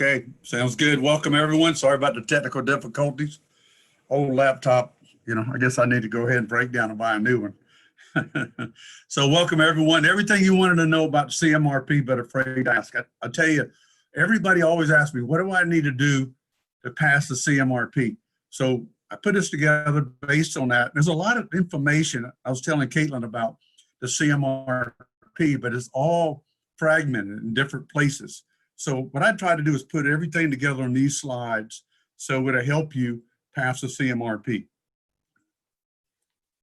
Okay, sounds good. Welcome, everyone. Sorry about the technical difficulties. Old laptop, I guess I need to go ahead and break down and buy a new one. So welcome, everyone. Everything you wanted to know about the CMRP, but afraid to ask. I tell you, everybody always asks me, what do I need to do to pass the CMRP? So I put this together based on that. There's a lot of information I was telling Caitlin about the CMRP, but it's all fragmented in different places. So what I try to do is put everything together on these slides so it'll help you pass the CMRP.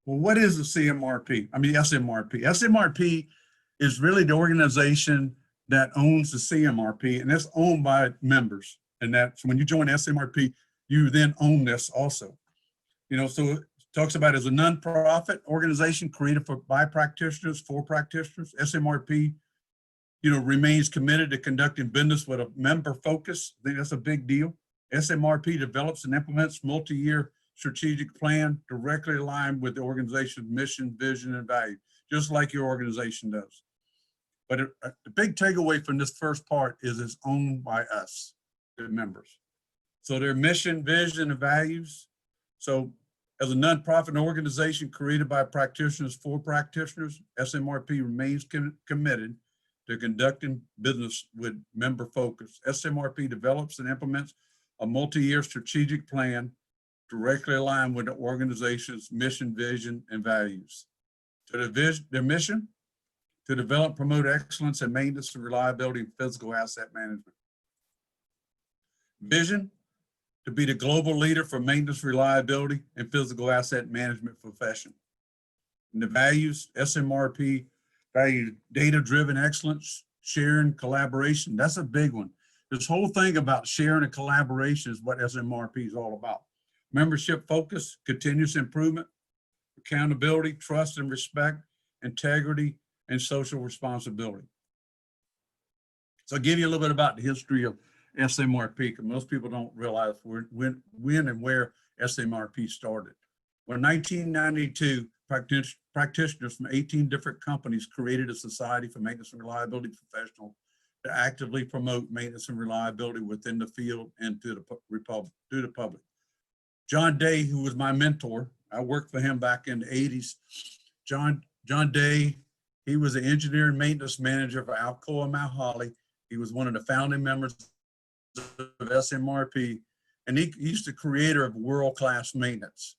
Well, what is the CMRP? SMRP. SMRP is really the organization that owns the CMRP, and it's owned by members. And that's when you join SMRP, you then own this also. So it talks about it as a nonprofit organization created by practitioners, for practitioners. SMRP remains committed to conducting business with a member focus. I think that's a big deal. SMRP develops and implements multi-year strategic plan directly aligned with the organization's mission, vision, and value, just like your organization does. But the big takeaway from this first part is it's owned by us, the members. So their mission, vision, and values. So as a nonprofit organization created by practitioners for practitioners, SMRP remains committed to conducting business with member focus. SMRP develops and implements a multi-year strategic plan directly aligned with the organization's mission, vision, and values. So their mission, to develop, promote excellence in maintenance and reliability and physical asset management. Vision, to be the global leader for maintenance, reliability, and physical asset management profession. And the values, SMRP value data-driven excellence, sharing, collaboration. That's a big one. This whole thing about sharing and collaboration is what SMRP is all about. Membership focus, continuous improvement, accountability, trust and respect, integrity, and social responsibility. So I'll give you a little bit about the history of SMRP, because most people don't realize when and where SMRP started. Well, in 1992, practitioners from 18 different companies created a society for maintenance and reliability professionals to actively promote maintenance and reliability within the field and to the public. John Day, who was my mentor, I worked for him back in the 80s. John Day, he was the engineer and maintenance manager for Alcoa Mount Holly. He was one of the founding members of SMRP, and he's the creator of world-class maintenance.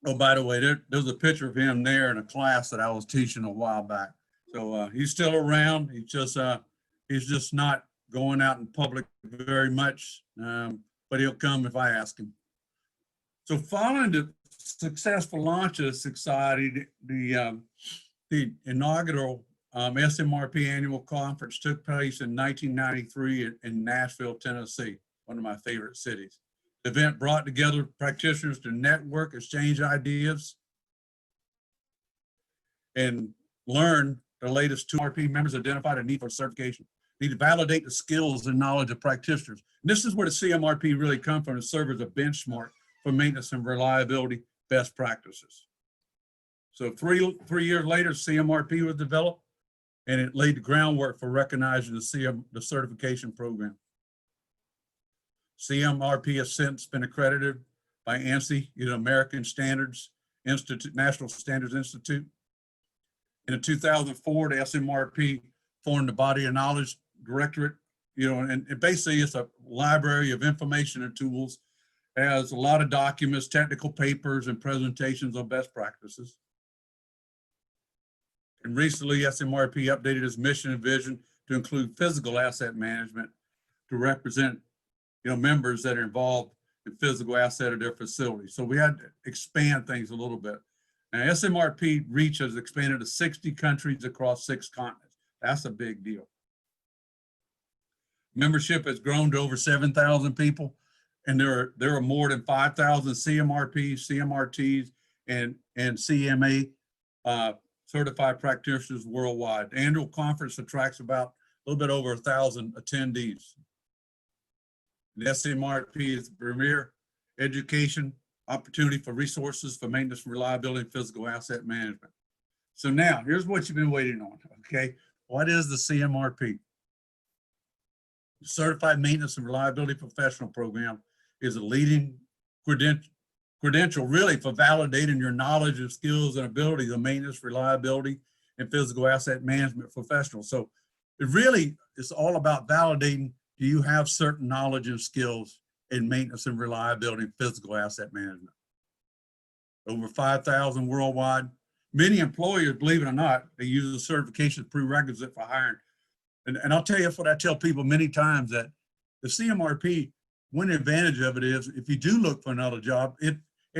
Oh, by the way, there's a picture of him there in a class that I was teaching a while back. So he's still around. He's just not going out in public very much, but he'll come if I ask him. So following the successful launch of the society, the inaugural SMRP annual conference took place in 1993 in Nashville, Tennessee, one of my favorite cities. The event brought together practitioners to network, exchange ideas, and learn the latest. CMRP members identified a need for certification, need to validate the skills and knowledge of practitioners. And this is where the CMRP really comes from to serve as a benchmark for maintenance and reliability best practices. So three years later, CMRP was developed, and it laid the groundwork for recognizing the certification program. CMRP has since been accredited by ANSI, American Standards Institute, National Standards Institute. In 2004, the SMRP formed the Body of Knowledge Directorate, and basically it's a library of information and tools. It has a lot of documents, technical papers, and presentations on best practices. And recently, SMRP updated its mission and vision to include physical asset management to represent members that are involved in physical asset of their facility. So we had to expand things a little bit. Now, SMRP reach has expanded to 60 countries across 6 continents. That's a big deal. Membership has grown to over 7,000 people, and there are more than 5,000 CMRPs, CMRTs, and CMA certified practitioners worldwide. The annual conference attracts about a little bit over 1,000 attendees. The SMRP is the premier education opportunity for resources for maintenance, reliability, and physical asset management. So now, here's what you've been waiting on, okay? What is the CMRP? Certified Maintenance and Reliability Professional Program is a leading credential really for validating your knowledge and skills and abilities of maintenance, reliability, and physical asset management professionals. So it really is all about validating, do you have certain knowledge and skills in maintenance and reliability and physical asset management? Over 5,000 worldwide. Many employers, believe it or not, they use the certification as prerequisite for hiring. And I'll tell you what I tell people many times, that the CMRP, one advantage of it is if you do look for another job, it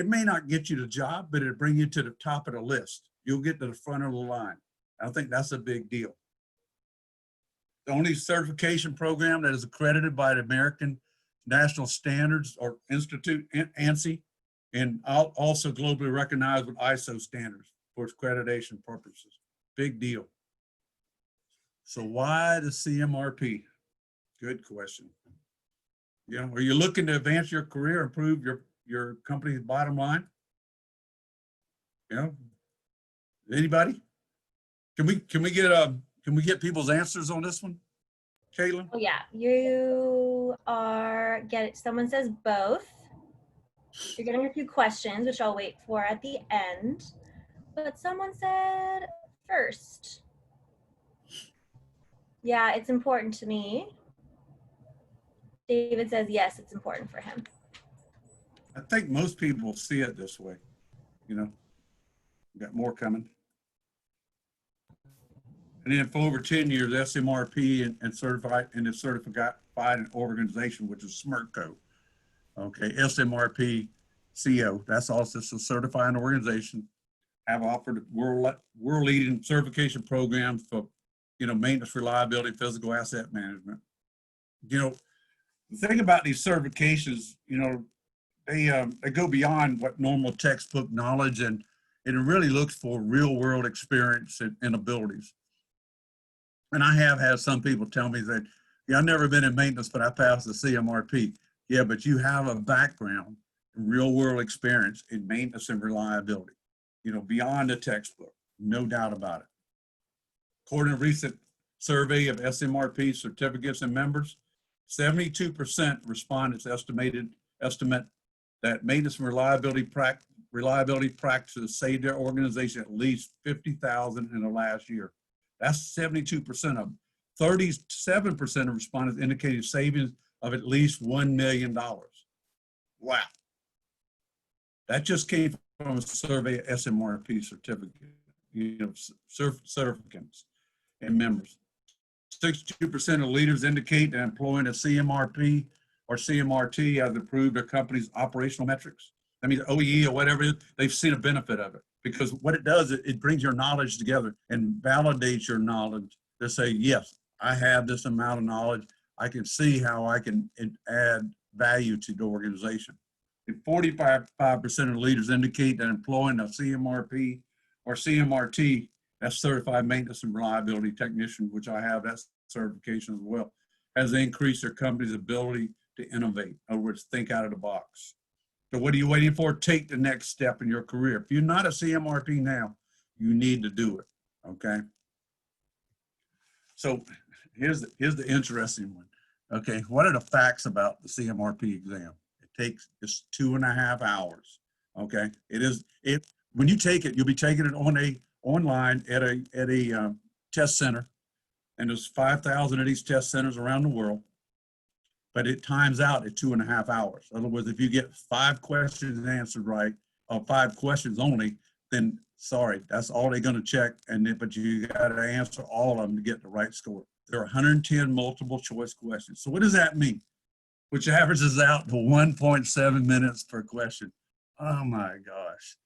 may not get you the job, but it'll bring you to the top of the list. You'll get to the front of the line. I think that's a big deal. The only certification program that is accredited by the American National Standards or Institute, ANSI, and also globally recognized with ISO standards for its accreditation purposes. Big deal. So why the CMRP? Good question. Yeah, are you looking to advance your career, improve your company's bottom line? Yeah. Anybody? Can we get people's answers on this one, Caitlin? Oh yeah, you are someone says both. You're getting a few questions, which I'll wait for at the end. But someone said first. Yeah, it's important to me. David says yes, it's important for him. I think most people see it this way. You know, we got more coming. And then for over 10 years, SMRP and certified in the certified organization, which is SMRCO. Okay, SMRP CO, that's also a certifying organization, have offered world leading certification programs for, maintenance, reliability, physical asset management. The thing about these certifications, they go beyond what normal textbook knowledge, and it really looks for real world experience and abilities. And I have had some people tell me that, yeah, I've never been in maintenance, but I passed the CMRP. Yeah, but you have a background, real world experience in maintenance and reliability, beyond the textbook, no doubt about it. According to a recent survey of SMRP certificates and members, 72% respondents estimate that maintenance and reliability practices saved their organization at least $50,000 in the last year. That's 72% of them. 37% of respondents indicated savings of at least $1 million. Wow. That just came from a survey of SMRP certificates and members. 62% of leaders indicate that employing a CMRP or CMRT has improved their company's operational metrics. That means OEE or whatever it is, they've seen a benefit of it, because what it does, it brings your knowledge together and validates your knowledge to say, yes, I have this amount of knowledge. I can see how I can add value to the organization. And 45% of leaders indicate that employing a CMRP or CMRT, that's certified maintenance and reliability technician, which I have that certification as well, has increased their company's ability to innovate. In other words, think out of the box. So what are you waiting for? Take the next step in your career. If you're not a CMRP now, you need to do it, okay? So here's the interesting one, okay? What are the facts about the CMRP exam? It takes just 2.5 hours, okay? When you take it, you'll be taking it online at a test center, and there's 5,000 of these test centers around the world, but it times out at 2.5 hours. In other words, if you get 5 questions answered right, or 5 questions only, then sorry, that's all they're going to check, but you got to answer all of them to get the right score. There are 110 multiple choice questions. So what does that mean? Which averages out to 1.7 minutes per question. Oh my gosh.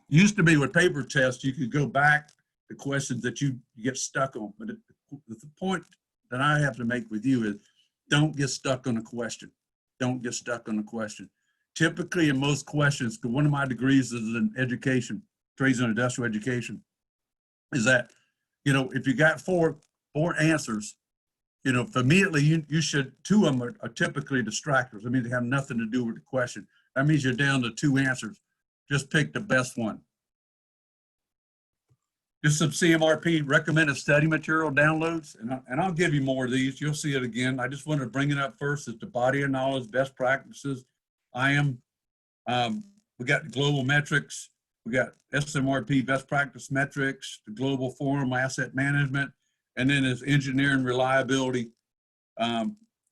Used to be with paper tests, you could go back to questions that you get stuck on. But the point that I have to make with you is, don't get stuck on a question. Don't get stuck on a question. Typically in most questions, because one of my degrees is in education, trades and industrial education, is that, if you got four answers, immediately you should, 2 of them are typically distractors. I mean, they have nothing to do with the question. That means you're down to 2 answers. Just pick the best one. Just some CMRP recommended study material downloads, and I'll give you more of these. You'll see it again. I just wanted to bring it up first as the body of knowledge, best practices. We got the global metrics. We got SMRP best practice metrics, the global forum asset management, and then this engineering reliability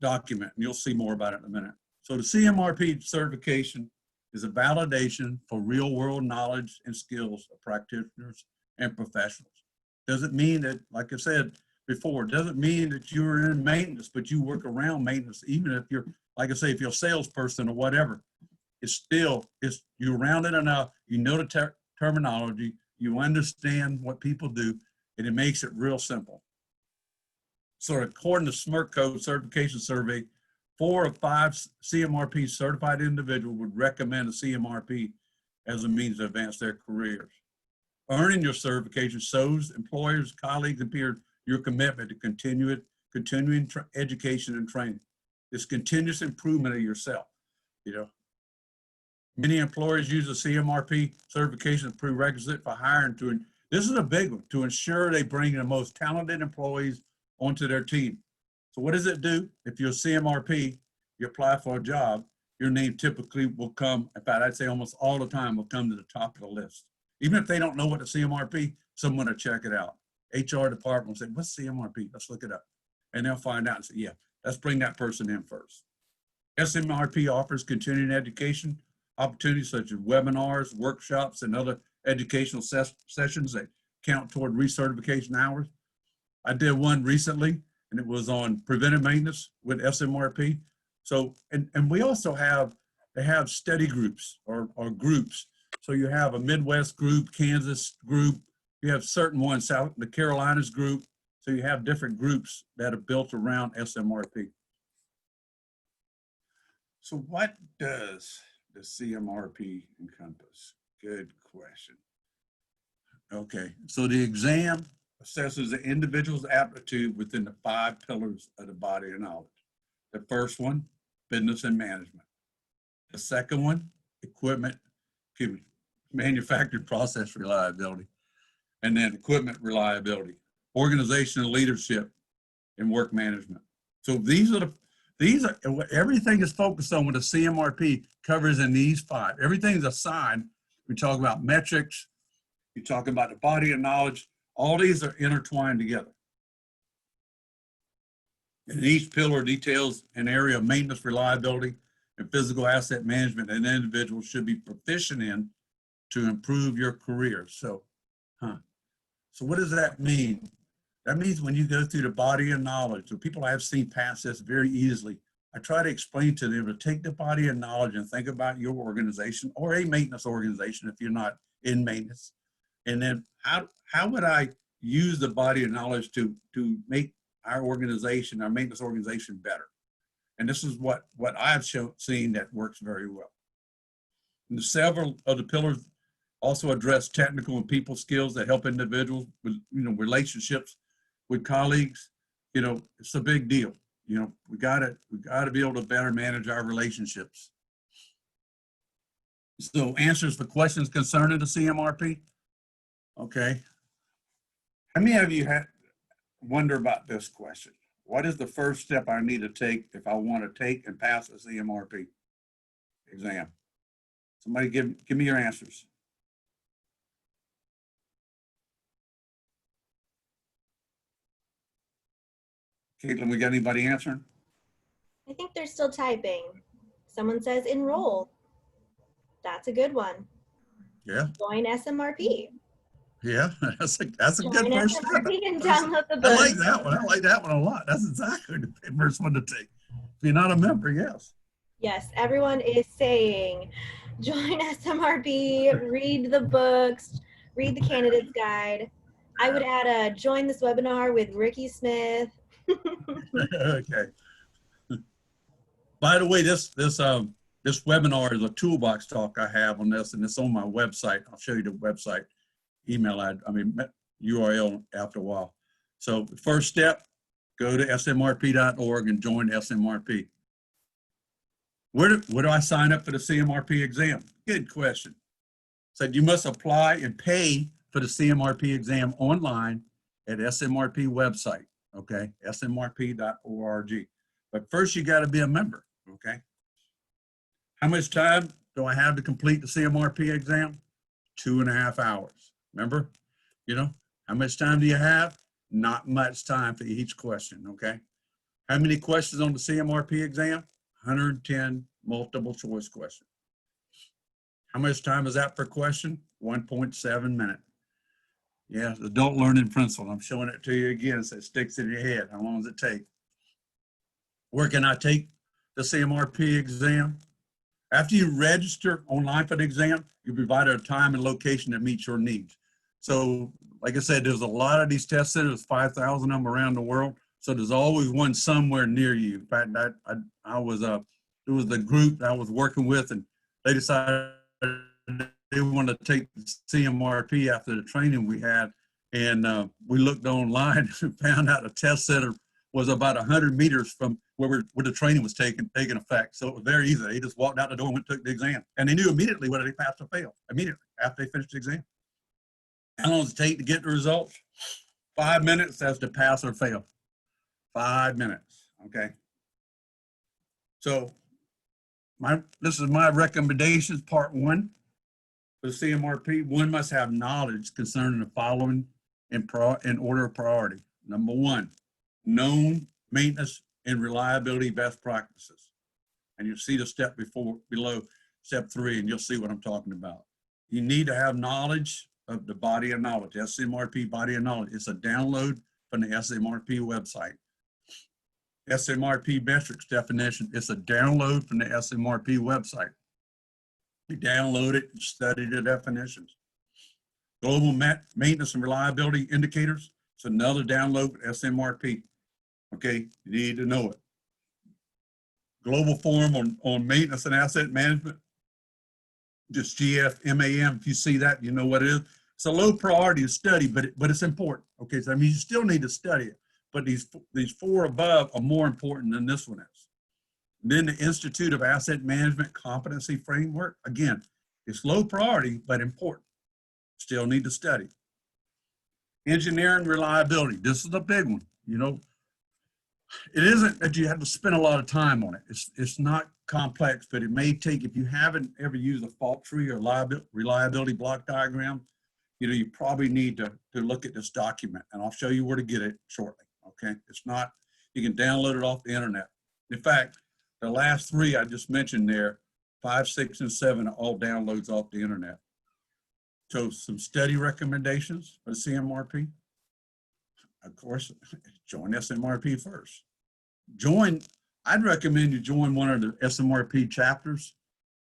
document. And you'll see more about it in a minute. So the CMRP certification is a validation for real world knowledge and skills of practitioners and professionals. Doesn't mean that, like I said before, doesn't mean that you're in maintenance, but you work around maintenance, even if you're, like I say, if you're a salesperson or whatever, you're around it enough, you know the terminology, you understand what people do, and it makes it real simple. So according to SMRP Code Certification Survey, 4 of 5 CMRP certified individuals would recommend a CMRP as a means to advance their careers. Earning your certification shows employers, colleagues, and peers your commitment to continuing education and training. It's continuous improvement of yourself. You know, many employers use the CMRP certification as prerequisite for hiring. This is a big one, to ensure they bring the most talented employees onto their team. So what does it do? If you're a CMRP, you apply for a job, your name typically will come, in fact, I'd say almost all the time will come to the top of the list. Even if they don't know what the CMRP, someone will check it out. HR department will say, what's CMRP? Let's look it up. And they'll find out and say, yeah, let's bring that person in first. SMRP offers continuing education opportunities such as webinars, workshops, and other educational sessions that count toward recertification hours. I did one recently, and it was on preventive maintenance with SMRP. So, and we also they have study groups or groups. So you have a Midwest group, Kansas group, you have certain ones, the Carolinas group. So you have different groups that are built around SMRP. So what does the CMRP encompass? Good question. Okay, so the exam assesses the individual's aptitude within the 5 pillars of the body of knowledge. The first one, business and management. The second one, manufactured process reliability. And then equipment reliability, organizational leadership, and work management. So these are everything is focused on what the CMRP covers in these 5. Everything's assigned. We talk about metrics, you talk about the body of knowledge, all these are intertwined together. And each pillar details an area of maintenance, reliability, and physical asset management an individual should be proficient in to improve your career. So what does that mean? That means when you go through the body of knowledge, the people I've seen pass this very easily, I try to explain to them to take the body of knowledge and think about your organization or a maintenance organization if you're not in maintenance. And then how would I use the body of knowledge to make our organization, our maintenance organization better? And this is what I've seen that works very well. And several of the pillars also address technical and people skills that help individuals with, relationships with colleagues. It's a big deal. We gotta be able to better manage our relationships. So answers for questions concerning the CMRP. Okay. How many of you wonder about this question? What is the first step I need to take if I want to take and pass the CMRP exam? Somebody give me your answers. Caitlin, we got anybody answering? I think they're still typing. Someone says enroll. That's a good one. Yeah. Join SMRP. Yeah, that's a Join good first step. SMRP and download the book. I like that one. I like that one a lot. That's exactly the first one to take. If you're not a member, yes. Yes, everyone is saying join SMRP, read the books, read the candidate's guide. I would add join this webinar with Ricky Smith. Okay. By the way, this webinar is a toolbox talk I have on this, and it's on my website. I'll show you the website URL after a while. So the first step, go to smrp.org and join SMRP. Where do I sign up for the CMRP exam? Good question. Said you must apply and pay for for the CMRP exam online at SMRP website, okay? smrp.org. But first you got to be a member, okay? How much time do I have to complete the CMRP exam? 2.5 hours. Remember, you know, how much time do you have? Not much time for each question, okay? How many questions on the CMRP exam? 110 multiple choice questions. How much time is that per question? 1.7 minutes. Yeah, the adult learning principle. I'm showing it to you again so it sticks in your head. How long does it take? Where can I take the CMRP exam? After you register online for the exam, you'll be provided a time and location that meets your needs. So, like I said, there's a lot of these test centers, 5,000 of them around the world. So there's always one somewhere near you. In fact, it was the group that I was working with, and they decided they wanted to take the CMRP after the training we had. And we looked online and found out the test center was about 100 meters from where the training was taking effect. So it was very easy. They just walked out the door and went and took the exam. And they knew immediately whether they passed or failed, immediately after they finished the exam. How long does it take to get the results? 5 minutes as to pass or fail. 5 minutes, okay? So this is my recommendations, part 1. For the CMRP, one must have knowledge concerning the following in order of priority. Number 1, known maintenance and reliability best practices. And you'll see the step below step 3, and you'll see what I'm talking about. You need to have knowledge of the body of knowledge, SMRP body of knowledge. It's a download from the SMRP website. SMRP metrics definition, it's a download from the SMRP website. You download it and study the definitions. Global maintenance and reliability indicators, it's another download from SMRP. Okay, you need to know it. Global forum on maintenance and asset management, just GFMAM. If you see that, you know what it is. It's a low priority to study, but it's important. Okay, so I mean, you still need to study it, but these 4 above are more important than this one is. And then the Institute of Asset Management Competency Framework, again, it's low priority, but important. Still need to study. Engineering reliability, this is a big one. You know, it isn't that you have to spend a lot of time on it. It's not complex, but it may take, if you haven't ever used a fault tree or reliability block diagram, you know, you probably need to look at this document, and I'll show you where to get it shortly, okay? It's not, you can download it off the internet. In fact, the last 3 I just mentioned there, 5, 6, and 7 are all downloads off the internet. So some study recommendations for the CMRP. Of course, join SMRP first. I'd recommend you join one of the SMRP chapters,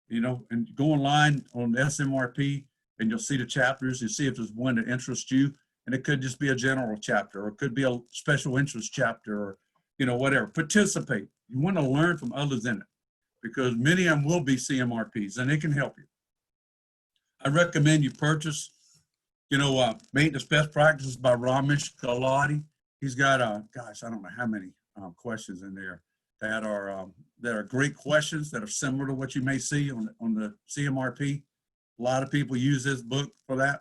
you know, and go online on the SMRP and you'll see the chapters. You see if there's one that interests you, and it could just be a general chapter, or it could be a special interest chapter, or, you know, whatever. Participate. You want to learn from others in it, because many of them will be CMRPs and they can help you. I recommend you purchase, you know, Maintenance Best Practices by Ramesh Galati. He's got, gosh, I don't know how many questions in there that are great questions that are similar to what you may see on the CMRP. A lot of people use this book for that.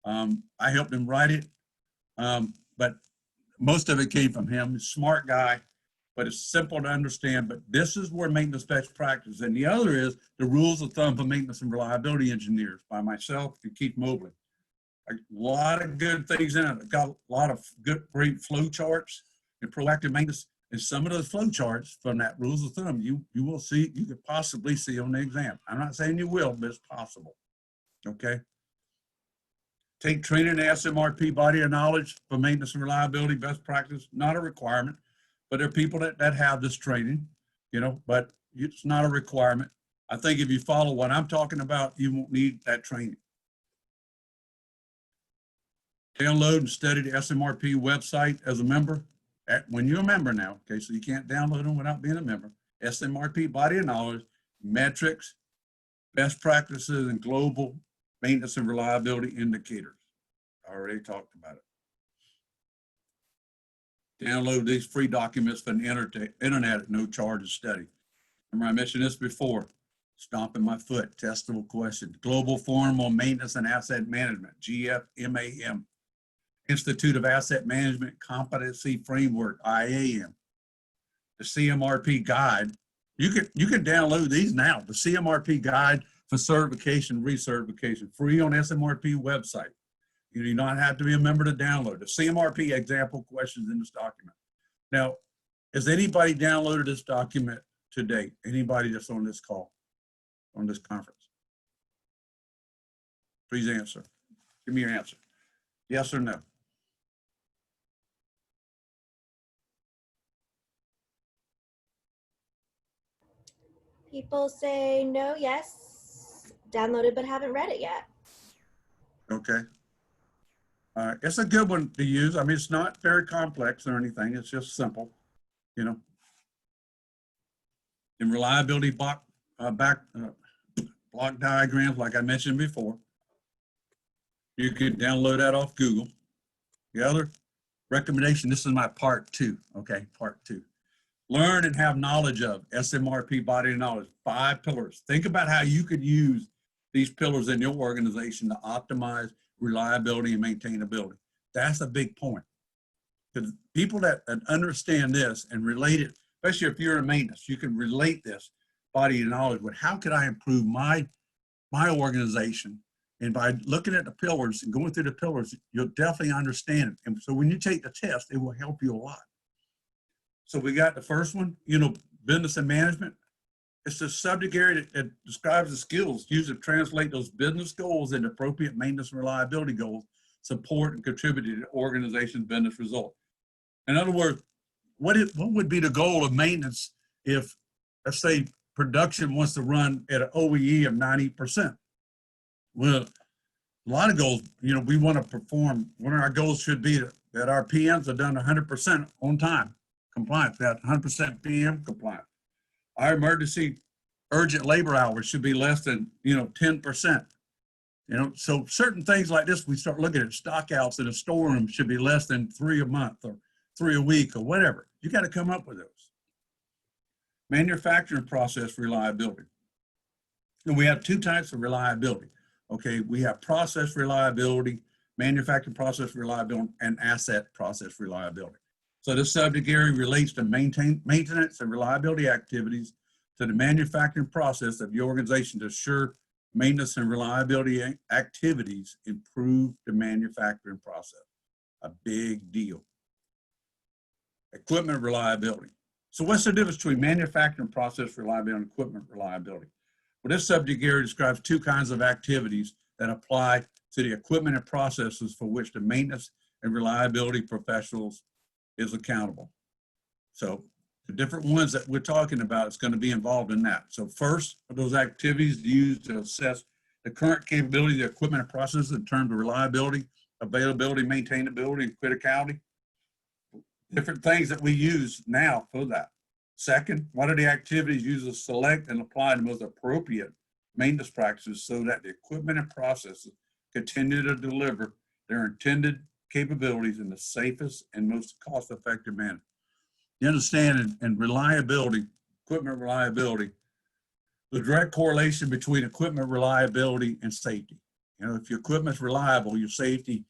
I helped him write it, but most of it came from him. He's a smart guy, but it's simple to understand. But this is where maintenance best practice, and the other is the rules of thumb for maintenance and reliability engineers by myself and Keith Mobley. A lot of good things in it. I've got a lot of great flow charts and proactive maintenance. And some of those flow charts from that rules of thumb, you will see, you could possibly see on the exam. I'm not saying you will, but it's possible. Okay. Take training in the SMRP body of knowledge for maintenance and reliability best practice. Not a requirement, but there are people that have this training, you know, but it's not a requirement. I think if you follow what I'm talking about, you won't need that training. Download and study the SMRP website as a member. When you're a member now, okay, so you can't download them without being a member. SMRP body of knowledge, metrics, best practices, and global maintenance and reliability indicators. I already talked about it. Download these free documents from the internet at no charge to study. Remember, I mentioned this before. stomping my foot, testable question. Global Forum on Maintenance and Asset Management, GFMAM. Institute of Asset Management Competency Framework, IAM. The CMRP Guide. You can download these now. The CMRP Guide for Certification, Recertification, free on SMRP website. You do not have to be a member to download. The CMRP example questions in this document. Now, has anybody downloaded this document to date? Anybody that's on this call, on this conference? Please answer. Give me your answer. Yes or no? People say no, yes, downloaded but haven't read it yet. Okay. It's a good one to use. I mean, it's not very complex or anything. It's just simple, you know. In reliability block diagrams, like I mentioned before, you can download that off Google. The other recommendation, this is my part 2, okay, part 2. Learn and have knowledge of SMRP body of knowledge, 5 pillars. Think about how you could use these pillars in your organization to optimize reliability and maintainability. That's a big point. Because people that understand this and relate it, especially if you're in maintenance, you can relate this body of knowledge with how could I improve my organization? And by looking at the pillars and going through the pillars, you'll definitely understand it. And so when you take the test, it will help you a lot. So we got the first one, you know, business and management. It's the subject area that describes the skills used to translate those business goals into appropriate maintenance and reliability goals, support and contribute to the organization's business result. In other words, what would be the goal of maintenance if, let's say, production wants to run at an OEE of 90%? Well, a lot of goals, you know, we want to perform, one of our goals should be that our PMs are done 100% on time, compliance, that 100% PM compliance. Our emergency urgent labor hours should be less than, you know, 10%. You know, so certain things like this, we start looking at stockouts in a storeroom should be less than 3 a month or 3 a week or whatever. You got to come up with those. Manufacturing process reliability. And we have 2 types of reliability. Okay, we have process reliability, manufacturing process reliability, and asset process reliability. So this subject area relates to maintenance and reliability activities to the manufacturing process of the organization to assure maintenance and reliability activities improve the manufacturing process. A big deal. Equipment reliability. So what's the difference between manufacturing process reliability and equipment reliability? Well, this subject area describes 2 kinds of activities that apply to the equipment and processes for which the maintenance and reliability professionals is accountable. So the different ones that we're talking about is going to be involved in that. So first, are those activities used to assess the current capability of the equipment and processes in terms of reliability, availability, maintainability, and criticality. Different things that we use now for that. Second, what are the activities used to select and apply the most appropriate maintenance practices so that the equipment and processes continue to deliver their intended capabilities in the safest and most cost-effective manner? You understand, in reliability, equipment reliability, the direct correlation between equipment reliability and safety. You know, if your equipment's reliable, your safety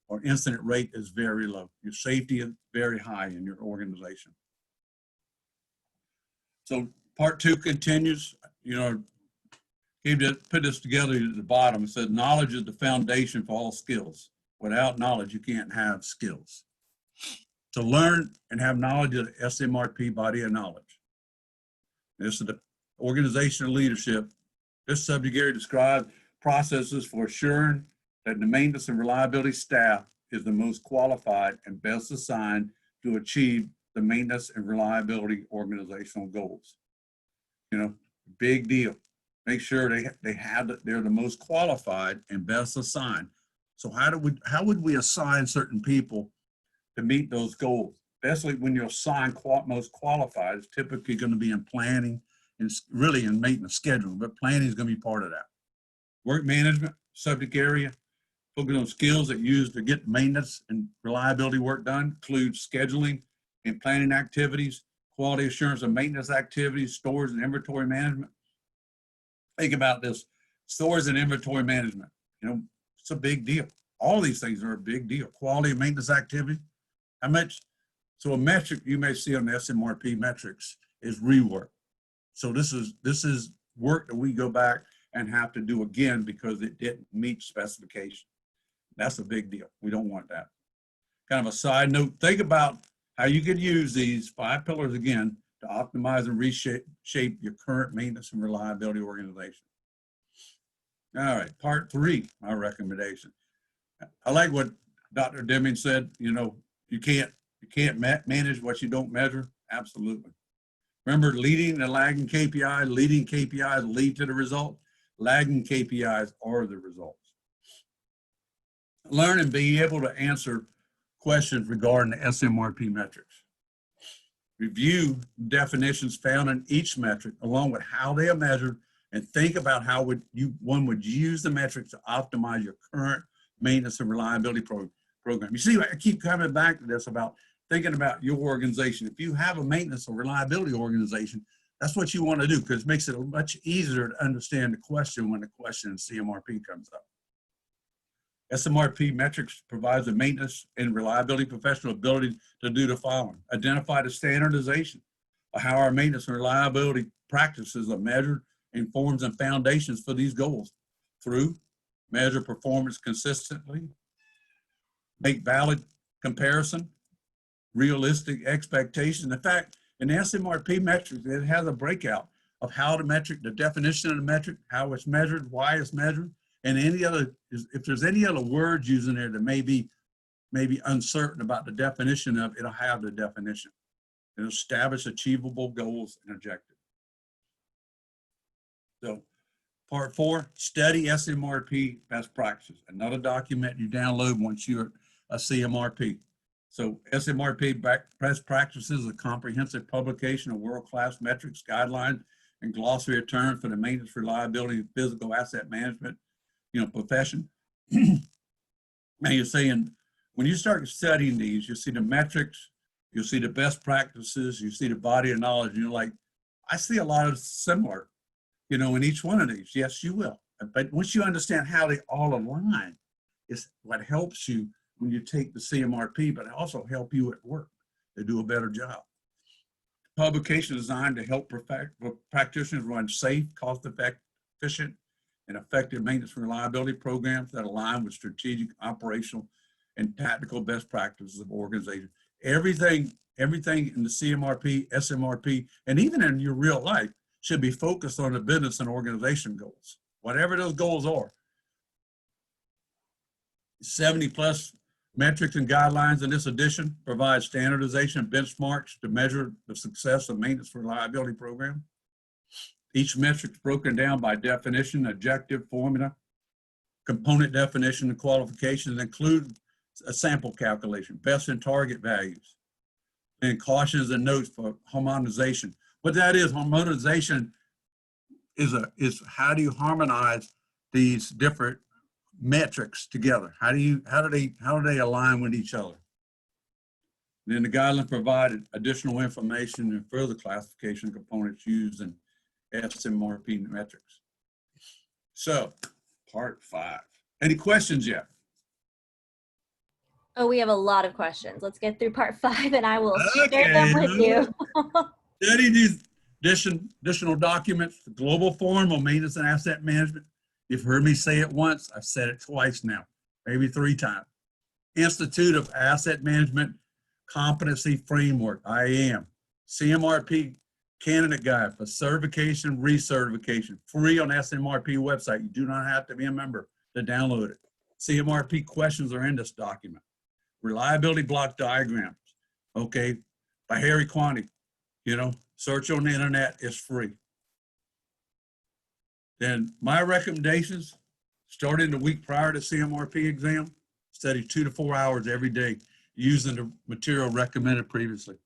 or incident rate is very low. Your safety is very high in your organization. So part 2 continues, you know, put this together at the bottom. It says knowledge is the foundation for all skills. Without knowledge, you can't have skills. To learn and have knowledge of the SMRP body of knowledge. This is the organizational leadership. This subject area describes processes for assuring that the maintenance and reliability staff is the most qualified and best assigned to achieve the maintenance and reliability organizational goals. You know, big deal. Make sure they're the most qualified and best assigned. So how would we assign certain people to meet those goals? Especially when you assign most qualified, it's typically going to be in planning and really in maintenance scheduling, but planning is going to be part of that. Work management, subject area, focus on skills that use to get maintenance and reliability work done, includes scheduling and planning activities, quality assurance and maintenance activities, storage and inventory management. Think about this, stores and inventory management. It's a big deal. All these things are a big deal. Quality and maintenance activity, how much? So a metric you may see on the SMRP metrics is rework. So this is work that we go back and have to do again because it didn't meet specification. That's a big deal. We don't want that. Kind of a side note, think about how you could use these 5 pillars again to optimize and reshape your current maintenance and reliability organization. All right, part 3, my recommendation. I like what Dr. Deming said, you can't manage what you don't measure. Absolutely. Remember, leading and lagging KPIs, leading KPIs lead to the result. Lagging KPIs are the results. Learn and be able to answer questions regarding the SMRP metrics. Review definitions found in each metric along with how they are measured and think about how one would use the metrics to optimize your current maintenance and reliability program. You see, I keep coming back to this about thinking about your organization. If you have a maintenance or reliability organization, that's what you want to do because it makes it much easier to understand the question when the question in CMRP comes up. SMRP metrics provides a maintenance and reliability professional ability to do the following. Identify the standardization of how our maintenance and reliability practices are measured, informs and foundations for these goals through measure performance consistently, make valid comparison, realistic expectations. In fact, in the SMRP metrics, it has a breakout of how the metric, the definition of the metric, how it's measured, why it's measured, and any other, if there's any other words used in there that may be uncertain about the definition of, it'll have the definition. It'll establish achievable goals and objectives. So part 4, study SMRP best practices. Another document you download once you're a CMRP. So SMRP best practices is a comprehensive publication of world-class metrics, guidelines, and glossary of terms for the maintenance, reliability, and physical asset management, profession. Now you're saying, when you start studying these, you see the metrics, you'll see the best practices, you see the body of knowledge, and you're like, I see a lot of similar, in each one of these. Yes, you will. But once you understand how they all align, it's what helps you when you take the CMRP, but it also help you at work to do a better job. Publication designed to help practitioners run safe, cost-effective, efficient, and effective maintenance and reliability programs that align with strategic, operational, and tactical best practices of organizations. Everything in the CMRP, SMRP, and even in your real life should be focused on the business and organization goals, whatever those goals are. 70+ metrics and guidelines in this edition provide standardization benchmarks to measure the success of maintenance reliability program. Each metric is broken down by definition, objective, formula, component definition, and qualifications include a sample calculation, best and target values, and cautions and notes for harmonization. What that is, harmonization is how do you harmonize these different metrics together? How do they align with each other? Then the guidelines provided additional information and further classification components used in SMRP metrics. So, part 5. Any questions yet? Oh, we have a lot of questions. Let's get through part 5 and I will share them with you. Study these additional documents, the Global Forum on Maintenance and Asset Management. You've heard me say it once, I've said it twice now, maybe 3 times. Institute of Asset Management Competency Framework, IAM. CMRP Candidate Guide for Certification, Recertification, free on SMRP website. You do not have to be a member to download it. CMRP questions are in this document. Reliability block diagrams, okay, by Harry Quanti. Search on the internet, it's free. Then my recommendations, starting the week prior to CMRP exam, study 2 to 4 hours every day using the material recommended previously.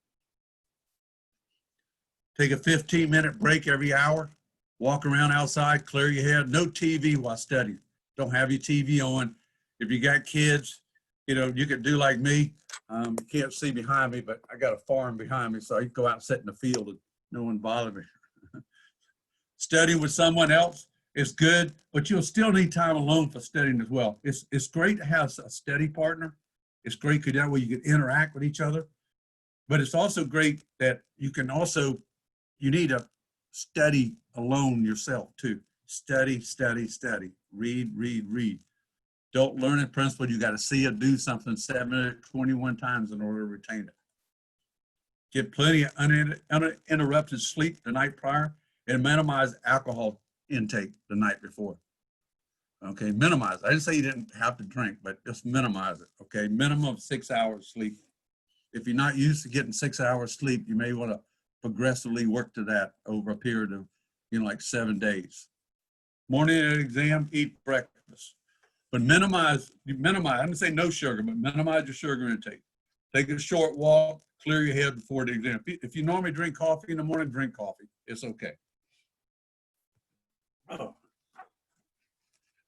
Take a 15-minute break every hour, walk around outside, clear your head, no TV while studying. Don't have your TV on. If you got kids, you could do like me. You can't see behind me, but I got a farm behind me, so I can go out and sit in the field and no one bother me. Study with someone else. It's good, but you'll still need time alone for studying as well. It's great to have a study partner. It's great because that way you can interact with each other. But it's also great that you can also, you need to study alone yourself too. Study, study, study. Read, read, read. Don't learn in principle. You got to see it do something 21 times in order to retain it. Get plenty of uninterrupted sleep the night prior and minimize alcohol intake the night before. Okay, minimize. I didn't say you didn't have to drink, but just minimize it. Okay, minimum of 6 hours sleep. If you're not used to getting 6 hours sleep, you may want to progressively work to that over a period of, like 7 days. Morning at exam, eat breakfast. But minimize, I didn't say no sugar, but minimize your sugar intake. Take a short walk, clear your head before the exam. If you normally drink coffee in the morning, drink coffee. It's okay. Oh.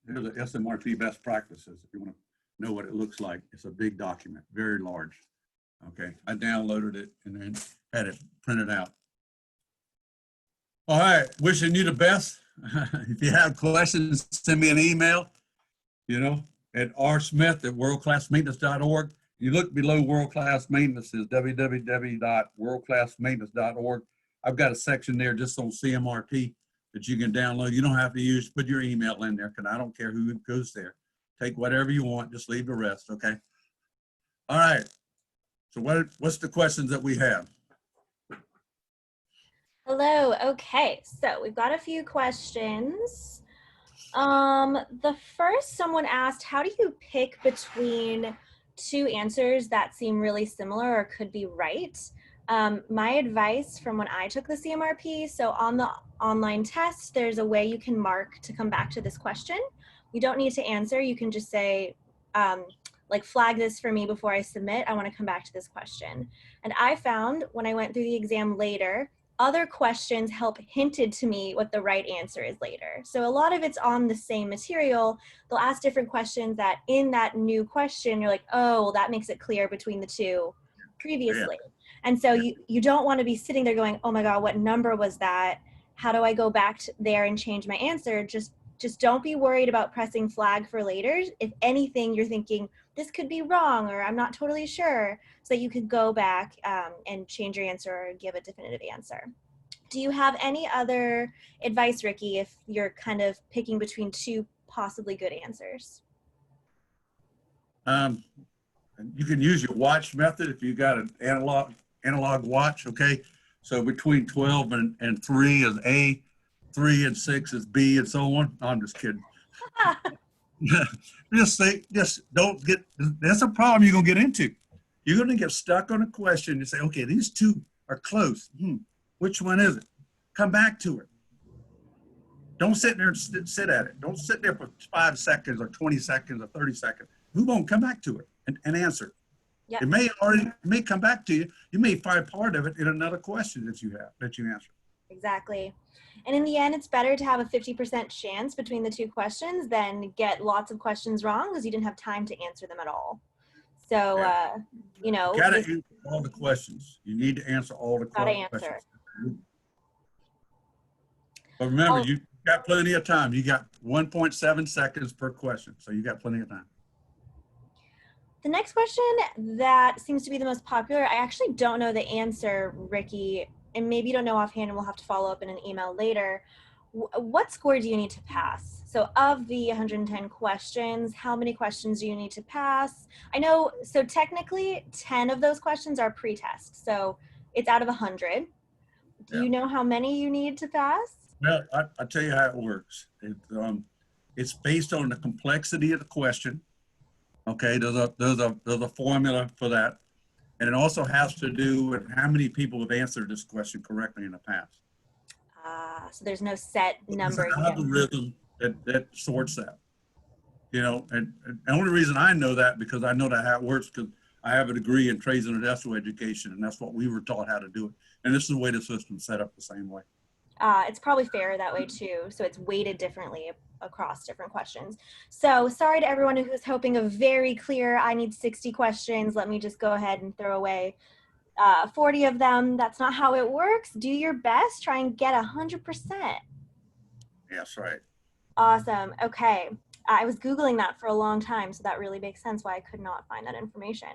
Here's the SMRP best practices. If you want to know what it looks like, it's a big document, very large. Okay, I downloaded it and then had it printed out. All right, wishing you the best. If you have questions, send me an email, at rsmith@worldclassmaintenance.org. You look below World Class Maintenance is www.worldclassmaintenance.org. I've got a section there just on CMRP that you can download. You don't have to put your email in there because I don't care who goes there. Take whatever you want, just leave the rest, okay? All right, so what's the questions that we have? Hello, okay, so we've got a few questions. The first, someone asked, how do you pick between two answers that seem really similar or could be right? My advice from when I took the CMRP, so on the online test, there's a way you can mark to come back to this question. You don't need to answer. You can just say, like, flag this for me before I submit. I want to come back to this question. And I found when I went through the exam later, other questions help hinted to me what the right answer is later. So a lot of it's on the same material. They'll ask different questions that in that new question, you're like, oh, well, that makes it clear between the two previously. Yeah. And so you don't want to be sitting there going, oh my God, what number was that? How do I go back there and change my answer? Just don't be worried about pressing flag for later. If anything, you're thinking, this could be wrong, or I'm not totally sure, so that you could go back and change your answer or give a definitive answer. Do you have any other advice, Ricky, if you're kind of picking between two possibly good answers? You can use your watch method if you got an analog watch, okay? So between 12 and 3 is A, 3 and 6 is B, and so on. No, I'm just kidding. Just don't get, that's a problem you're gonna get into. You're gonna get stuck on a question and say, okay, these two are close. Which one is it? Come back to it. Don't sit there and sit at it. Don't sit there for 5 seconds or 20 seconds or 30 seconds. Move on, come back to it and answer. Yep. It may come back to you. You may find part of it in another question that you answer. Exactly. And in the end, it's better to have a 50% chance between the two questions than get lots of questions wrong because you didn't have time to answer them at all. So, you gotta answer all the questions. You need to answer all the questions. Answer. But remember, you got plenty of time. You got 1.7 seconds per question. So you got plenty of time. The next question that seems to be the most popular, I actually don't know the answer, Ricky, and maybe you don't know offhand, and we'll have to follow up in an email later. What score do you need to pass? So of the 110 questions, how many questions do you need to pass? I know, so technically 10 of those questions are pre-test. So it's out of 100. Do you know how many you need to pass? Well, I'll tell you how it works. It's based on the complexity of the question. Okay, there's a formula for that. And it also has to do with how many people have answered this question correctly in the past. So there's no set number. There's an algorithm that sorts that. And the only reason I know that because I know that how it works because I have a degree in trades and industrial education, and that's what we were taught how to do it. And this is the way the system's set up the same way. It's probably fair that way too. So it's weighted differently across different questions. So sorry to everyone who's hoping a very clear, I need 60 questions. Let me just go ahead and throw away 40 of them. That's not how it works. Do your best. Try and get 100%. That's right. Awesome. Okay. I was Googling that for a long time, so that really makes sense why I could not find that information.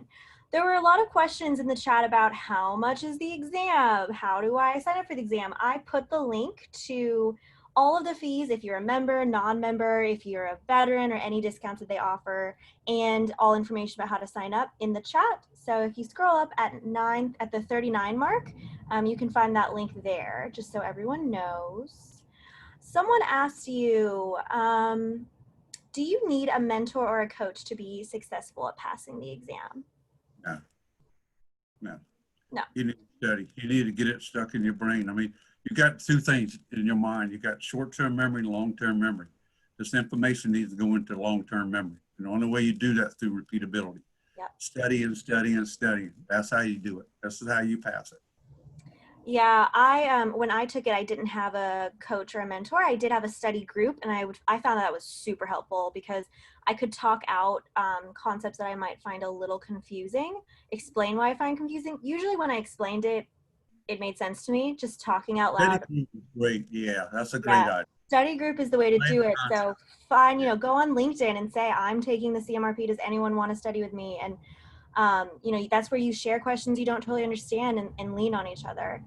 There were a lot of questions in the chat about how much is the exam? How do I sign up for the exam? I put the link to all of the fees if you're a member, non-member, if you're a veteran, or any discounts that they offer, and all information about how to sign up in the chat. So if you scroll up at the 39 mark, you can find that link there, just so everyone knows. Someone asked you, do you need a mentor or a coach to be successful at passing the exam? No, no. No. You need to study. You need to get it stuck in your brain. I mean, you got two things in your mind. You got short-term memory and long-term memory. This information needs to go into long-term memory. And the only way you do that is through repeatability. Yep. Study and study and study. That's how you do it. This is how you pass it. Yeah, when I took it, I didn't have a coach or a mentor. I did have a study group, and I found that was super helpful because I could talk out concepts that I might find a little confusing, explain why I find confusing. Usually when I explained it, it made sense to me, just talking out loud. Study is great. Yeah, that's a great Yeah, idea. study group is the way to do it. So Concept. find, go on LinkedIn and say, I'm taking the CMRP. Does anyone want to study with me? And, that's where you share questions you don't totally understand and lean on each other.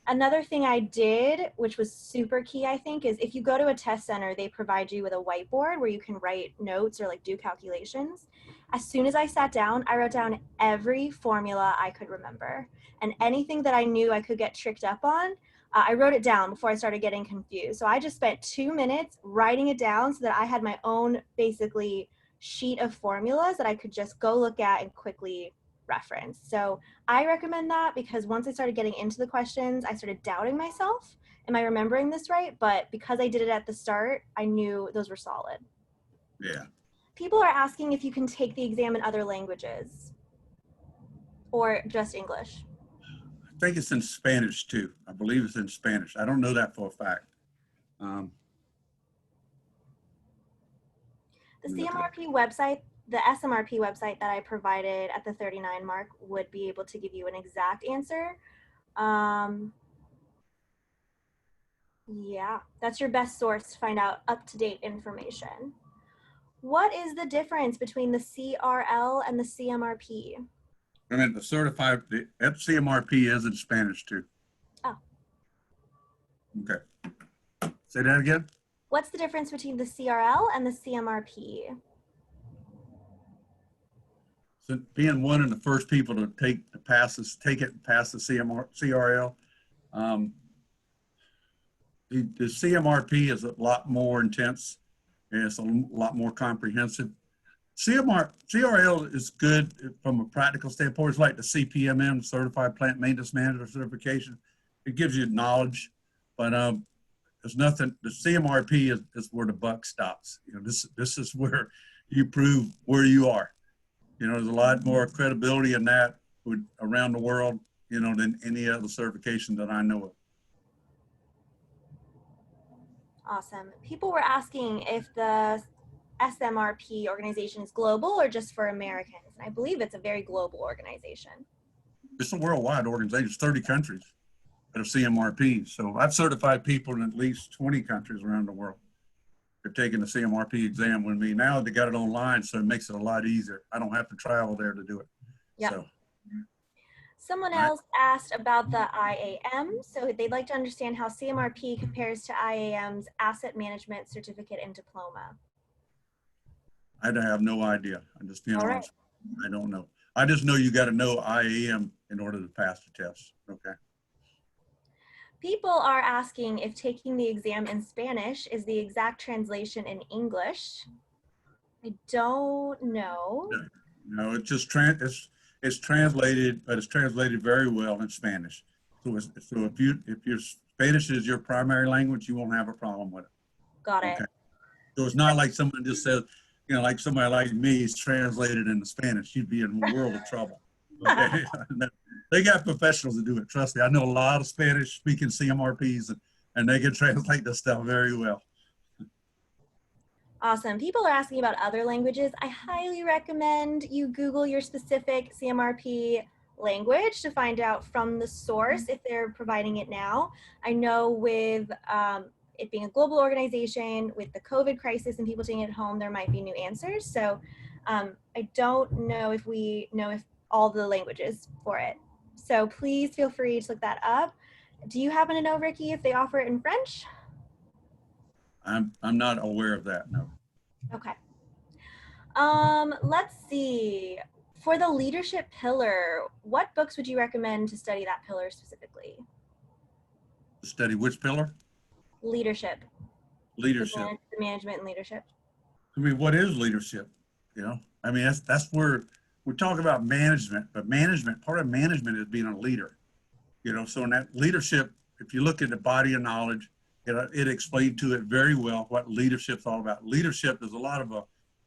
Another thing I did, which was super key, I think, is if you go to a test center, they provide you with a whiteboard where you can write notes or like do calculations. As soon as I sat down, I wrote down every formula I could remember, and anything that I knew I could get tricked up on, I wrote it down before I started getting confused. So I just spent 2 minutes writing it down so that I had my own basically sheet of formulas that I could just go look at and quickly reference. So I recommend that because once I started getting into the questions, I started doubting myself. Am I remembering this right? But because I did it at the start, I knew those were solid. Yeah. People are asking if you can take the exam in other languages or just English. I think it's in Spanish too. I believe it's in Spanish. I don't know that for a fact. The CMRP website, the SMRP website that I provided at the 39 mark would be able to give you an exact answer. Yeah, that's your best source to find out up-to-date information. What is the difference between the CRL and the CMRP? I mean, the CMRP is in Spanish too. Oh. Okay. Say that again. What's the difference between the CRL and the CMRP? So being one of the first people to take it and pass the CRL, the CMRP is a lot more intense and it's a lot more comprehensive. CRL is good from a practical standpoint. It's like the CPMM, Certified Plant Maintenance Manager Certification. It gives you knowledge, but there's nothing. The CMRP is where the buck stops. This is where you prove where you are. There's a lot more credibility in that around the world, than any other certification that I know of. Awesome. People were asking if the SMRP organization is global or just for Americans. And I believe it's a very global organization. It's a worldwide organization. It's 30 countries that are CMRP. So I've certified people in at least 20 countries around the world. They're taking the CMRP exam with me. Now they got it online, so it makes it a lot easier. I don't have to travel there to do it. Yeah. So. Someone else asked about the IAM. So they'd like to understand how CMRP compares to IAM's Asset Management Certificate and Diploma. I have no idea. I'm just being honest. Right. I don't know. I just know you got to know IAM in order to pass the test. Okay. People are asking if taking the exam in Spanish is the exact translation in English. I don't know. No, it's just it's translated, but it's translated very well in Spanish. So if your Spanish is your primary language, you won't have a problem with it. Got it. Okay. So it's not like someone just says, like somebody like me is translated into Spanish. You'd be in a world of trouble. Okay. They got professionals to do it. Trust me. I know a lot of Spanish speaking CMRPs and they can translate this stuff very well. Awesome. People are asking about other languages. I highly recommend you Google your specific CMRP language to find out from the source if they're providing it now. I know with it being a global organization with the COVID crisis and people staying at home, there might be new answers. So I don't know if we know if all the languages for it. So please feel free to look that up. Do you happen to know, Ricky, if they offer it in French? I'm not aware of that, no. Okay. Let's see. For the leadership pillar, what books would you recommend to study that pillar specifically? Study which pillar? Leadership. Leadership. The management and leadership. I mean, what is leadership? You know, I mean, that's where we talk about management, but part of management is being a leader. You know, so in that leadership, if you look at the body of knowledge, it explained to it very well what leadership's all about. Leadership is a lot of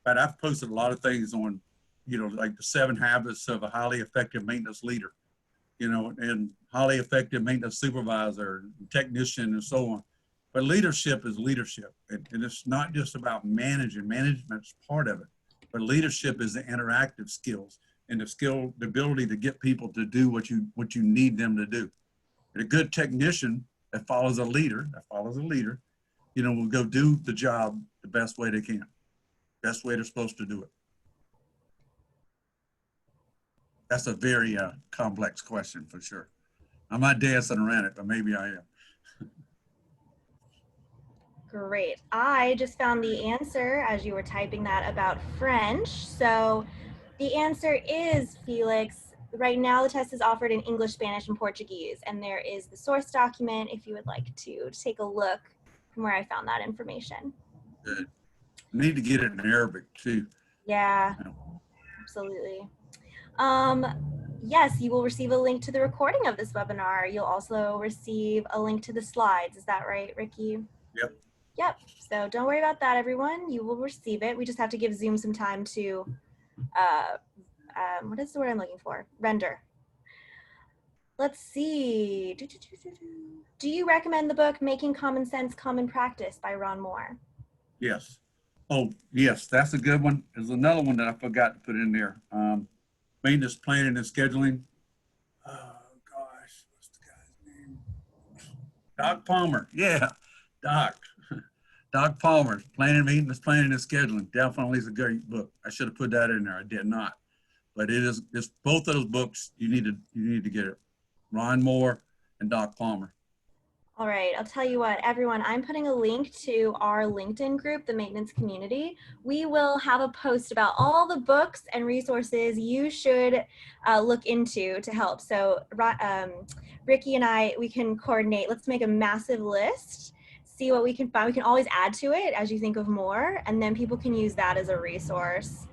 but I've posted a lot of things on, you know, like the 7 habits of a highly effective maintenance leader, you know, and highly effective maintenance supervisor, technician, and so on. But leadership is leadership, and it's not just about managing. Management's part of it, but leadership is the interactive skills and the ability to get people to do what you need them to do. And a good technician that follows a leader, you know, will go do the job the best way they can, best way they're supposed to do it. That's a very complex question for sure. I'm not dancing around it, but maybe I am. Great. I just found the answer as you were typing that about French. So the answer is, Felix, right now the test is offered in English, Spanish, and Portuguese. And there is the source document if you would like to take a look from where I found that information. Good. Need to get it in Arabic too. Yeah, absolutely. Yes, you will receive a link to the recording of this webinar. You'll also receive a link to the slides. Is that right, Ricky? Yep. Yep. So don't worry about that, everyone. You will receive it. We just have to give Zoom some time to, what is the word I'm looking for? Render. Let's see. Do you recommend the book Making Common Sense Common Practice by Ron Moore? Yes. Oh, yes, that's a good one. There's another one that I forgot to put in there. Maintenance planning and scheduling. Oh gosh, what's the guy's name? Doc Palmer. Yeah, Doc. Doc Palmer. Maintenance planning and scheduling. Definitely is a great book. I should have put that in there. I did not. But it's both those books you need to get it. Ron Moore and Doc Palmer. All right, I'll tell you what, everyone, I'm putting a link to our LinkedIn group, the Maintenance Community. We will have a post about all the books and resources you should look into to help. So Ricky and I, we can coordinate. Let's make a massive list, see what we can find. We can always add to it as you think of more, and then people can use that as a resource.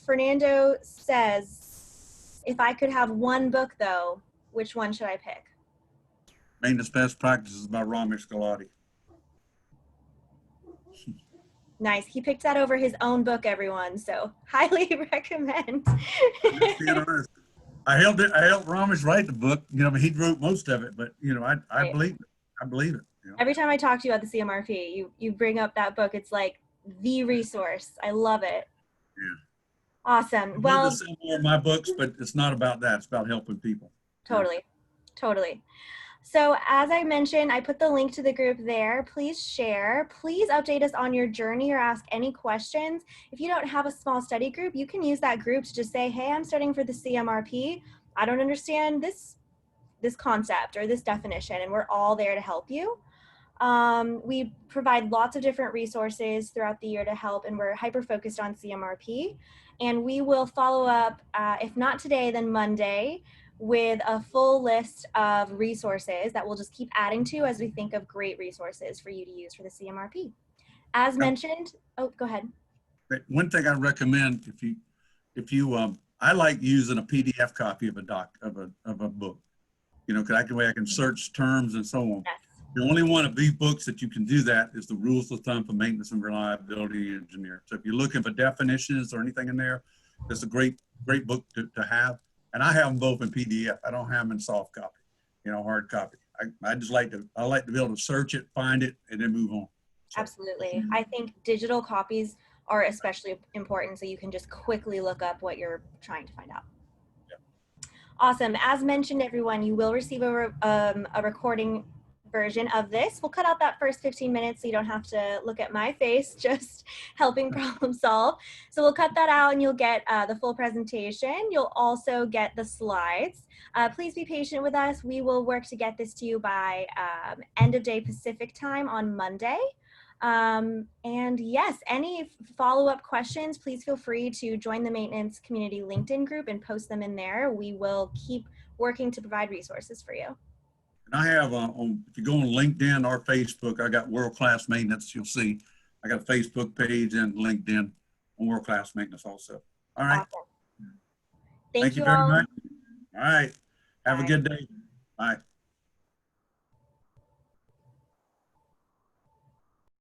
Fernando says, if I could have one book though, which one should I pick? Maintenance Best Practices by Ramesh Gulati. Nice. He picked that over his own book, everyone. So highly recommend. I helped Ramesh write the book. You know, but he wrote most of it. But you know, I believe it. I believe it. You know? Every time I talk to you about the CMRP, you bring up that book. It's like the resource. I love it. Yeah. Awesome. Well, I'd love to sell more of my books, but it's not about that. It's about helping people. Totally. Totally. So as I mentioned, I put the link to the group there. Please share. Please update us on your journey or ask any questions. If you don't have a small study group, you can use that group to just say, hey, I'm studying for the CMRP. I don't understand this concept or this definition, and we're all there to help you. We provide lots of different resources throughout the year to help, and we're hyper-focused on CMRP. And we will follow up, if not today, then Monday, with a full list of resources that we'll just keep adding to as we think of great resources for you to use for the CMRP. As mentioned, oh, go ahead. One thing I recommend, I like using a PDF copy of a book, you know, because I can search terms and so on. Yes. The only one of these books that you can do that is the Rules of Thumb for Maintenance and Reliability Engineer. So if you're looking for definitions or anything in there, it's a great book to have. And I have them both in PDF. I don't have them in soft copy, you know, hard copy. I like to be able to search it, find it, and then move on. So. Absolutely. I think digital copies are especially important, so you can just quickly look up what you're trying to find out. Yeah. Awesome. As mentioned, everyone, you will receive a recording version of this. We'll cut out that first 15 minutes so you don't have to look at my face, just helping problem solve. So we'll cut that out and you'll get the full presentation. You'll also get the slides. Please be patient with us. We will work to get this to you by end of day Pacific time on Monday. And yes, any follow-up questions, please feel free to join the maintenance community LinkedIn group and post them in there. We will keep working to provide resources for you. And I have, if you go on LinkedIn or Facebook, I got world-class maintenance. You'll see I got a Facebook page and LinkedIn on world-class maintenance also. All right. Awesome. Thank Thank you you very all. much. All right. Have Bye. a good day. Bye.